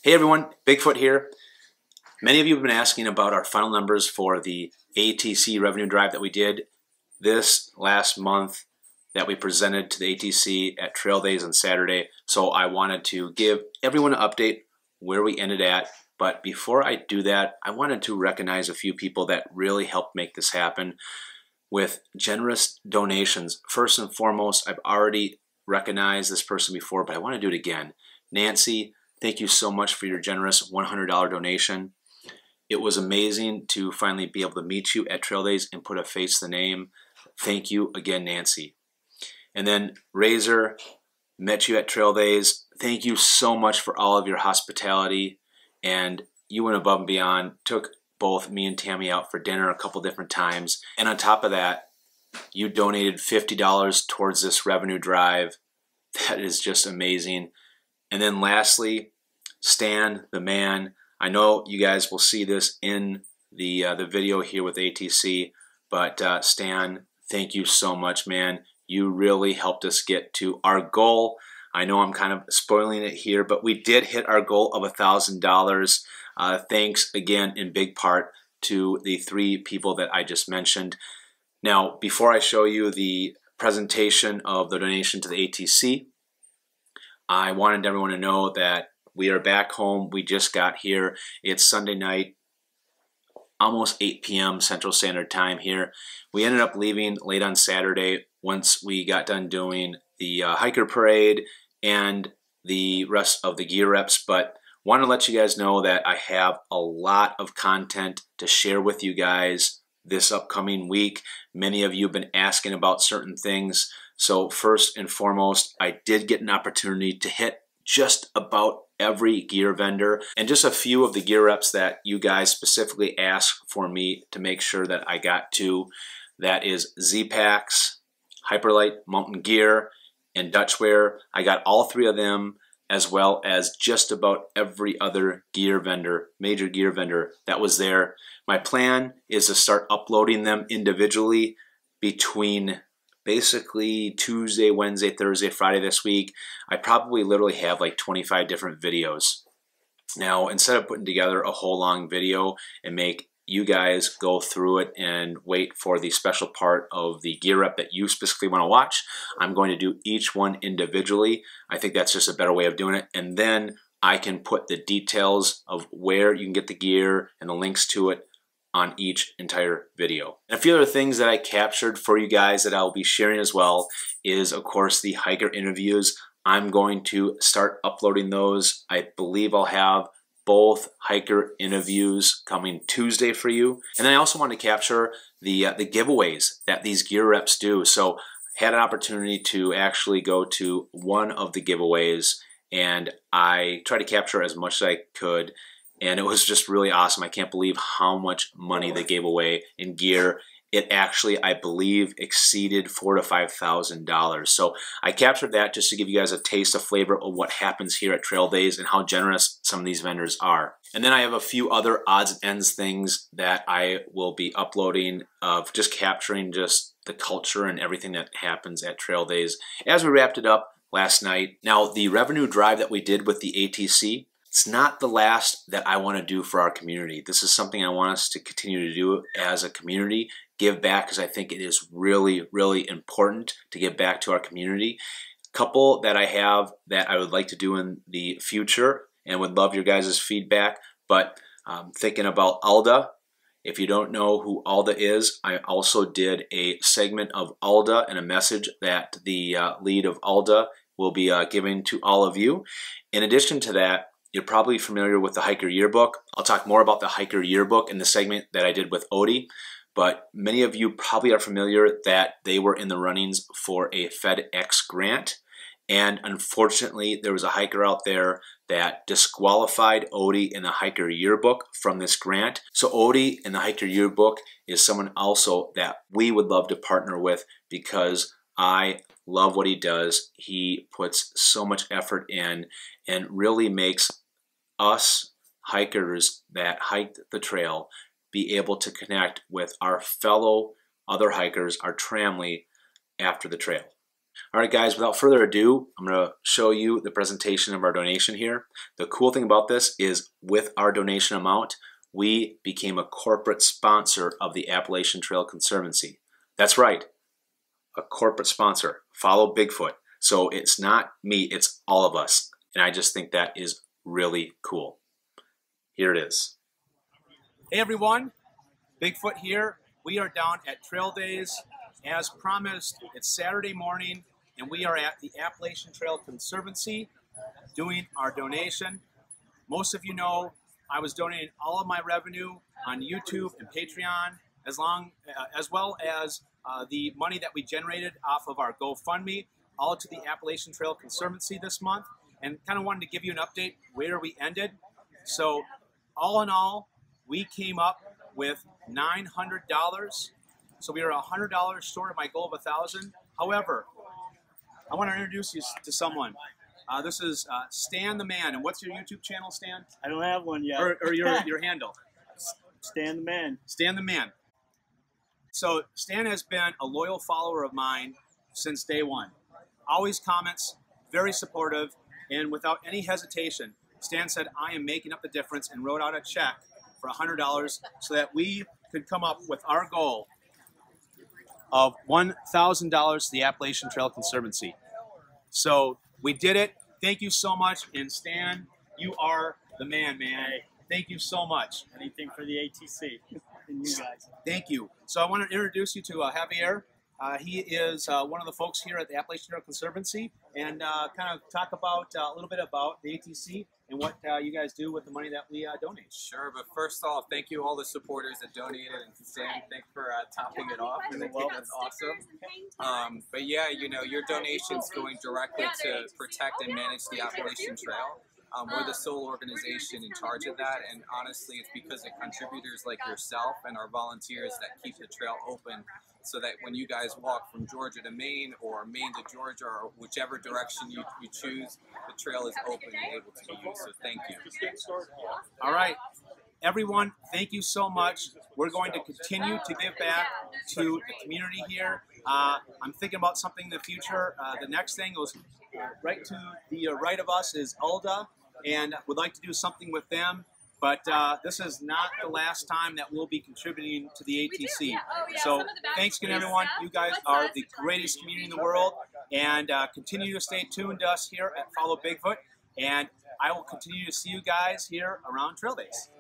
Hey everyone, Bigfoot here. Many of you have been asking about our final numbers for the ATC revenue drive that we did this last month that we presented to the ATC at Trail Days on Saturday. So I wanted to give everyone an update where we ended at. But before I do that, I wanted to recognize a few people that really helped make this happen with generous donations. First and foremost, I've already recognized this person before, but I want to do it again. Nancy, thank you so much for your generous $100 donation. It was amazing to finally be able to meet you at Trail Days and put a face to the name. Thank you again, Nancy. And then Razor, met you at Trail Days. Thank you so much for all of your hospitality. And you went above and beyond, took both me and Tammy out for dinner a couple different times. And on top of that, you donated $50 towards this revenue drive. That is just amazing. And then lastly, Stan, the man. I know you guys will see this in the video here with ATC, but Stan, thank you so much, man. You really helped us get to our goal. I know I'm kind of spoiling it here, but we did hit our goal of $1,000. Thanks again in big part to the three people that I just mentioned. Now, before I show you the presentation of the donation to the ATC, I wanted everyone to know that we are back home. We just got here. It's Sunday night, almost 8 p.m. Central Standard Time here. We ended up leaving late on Saturday once we got done doing the hiker parade and the rest of the gear reps, but want to let you guys know that I have a lot of content to share with you guys this upcoming week. Many of you have been asking about certain things. So first and foremost, I did get an opportunity to hit just about every gear vendor and just a few of the gear reps that you guys specifically asked for me to make sure that I got to. That is Z-Packs, Hyperlight, Mountain Gear, and Dutchware. I got all three of them, as well as just about every other gear vendor, major gear vendor that was there. My plan is to start uploading them individually between basically Tuesday, Wednesday, Thursday, Friday this week. I probably literally have like 25 different videos. Now, instead of putting together a whole long video and make you guys go through it and wait for the special part of the gear rep that you specifically want to watch, I'm going to do each one individually. I think that's just a better way of doing it. And then I can put the details of where you can get the gear and the links to it on each entire video. And a few other things that I captured for you guys that I'll be sharing as well is, of course, the hiker interviews. I'm going to start uploading those. I believe I'll have both hiker interviews coming Tuesday for you. And then I also want to capture the giveaways that these gear reps do. So I had an opportunity to actually go to one of the giveaways, and I tried to capture as much as I could. And it was just really awesome. I can't believe how much money they gave away in gear. It actually, I believe, exceeded $4,000 to $5,000. So I captured that just to give you guys a taste, a flavor of what happens here at Trail Days and how generous some of these vendors are. And then I have a few other odds and ends things that I will be uploading of just capturing just the culture and everything that happens at Trail Days as we wrapped it up last night. Now, the revenue drive that we did with the ATC, it's not the last that I want to do for our community. This is something I want us to continue to do as a community, give back, because I think it is really, really important to give back to our community. A couple that I have that I would like to do in the future and would love your guys' feedback, but thinking about Alda. If you don't know who Alda is, I also did a segment of Alda and a message that the lead of Alda will be giving to all of you. In addition to that, you're probably familiar with the Hiker Yearbook. I'll talk more about the Hiker Yearbook in the segment that I did with Odie, but many of you probably are familiar that they were in the runnings for a FedEx grant, and unfortunately there was a hiker out there that disqualified Odie in the Hiker Yearbook from this grant. So Odie in the Hiker Yearbook is someone also that we would love to partner with because I love what he does. He puts so much effort in and really makes us hikers that hike the trail be able to connect with our fellow other hikers, our tramley, after the trail. All right, guys, without further ado, I'm going to show you the presentation of our donation here. The cool thing about this is with our donation amount, we became a corporate sponsor of the Appalachian Trail Conservancy. That's right, a corporate sponsor, Follow Bigfoot. So it's not me, it's all of us. And I just think that is really cool. Here it is. Hey everyone, Bigfoot here. We are down at Trail Days. As promised, it's Saturday morning and we are at the Appalachian Trail Conservancy doing our donation. Most of you know I was donating all of my revenue on YouTube and Patreon, as well as the money that we generated off of our GoFundMe, all to the Appalachian Trail Conservancy this month, and kind of wanted to give you an update where we ended. So all in all, we came up with $900. So we were $100 short of my goal of $1,000. However, I want to introduce you to someone. This is Stan the Man. And what's your YouTube channel, Stan? I don't have one yet. Or your handle? Stan the Man. Stan the Man. So Stan has been a loyal follower of mine since day one. Always comments, very supportive, and without any hesitation, Stan said, I am making up the difference, and wrote out a check for $100 so that we could come up with our goal of $1,000 to the Appalachian Trail Conservancy. So we did it. Thank you so much. And Stan, you are the man, man. Thank you so much. Anything for the ATC and you guys. Thank you. So I want to introduce you to Javier. He is one of the folks here at the Appalachian Trail Conservancy, and kind of talk about a little bit about the ATC and what you guys do with the money that we donate. Sure, but first off, thank you all the supporters that donated, and Stan, thanks for topping it off. And it was awesome. But yeah, you know, your donation's going directly to protect and manage the Appalachian Trail. We're the sole organization in charge of that, and honestly, it's because of contributors like yourself and our volunteers that keep the trail open, so that when you guys walk from Georgia to Maine or Maine to Georgia or whichever direction you choose, the trail is open and able to be used. So thank you. All right. Everyone, thank you so much. We're going to continue to give back to the community here. I'm thinking about something in the future. The next thing was right to the right of us is Ulda, and would like to do something with them. But this is not the last time that we'll be contributing to the ATC. So thanks again, everyone. You guys are the greatest community in the world. And continue to stay tuned to us here at Follow Bigfoot. And I will continue to see you guys here around Trail Days.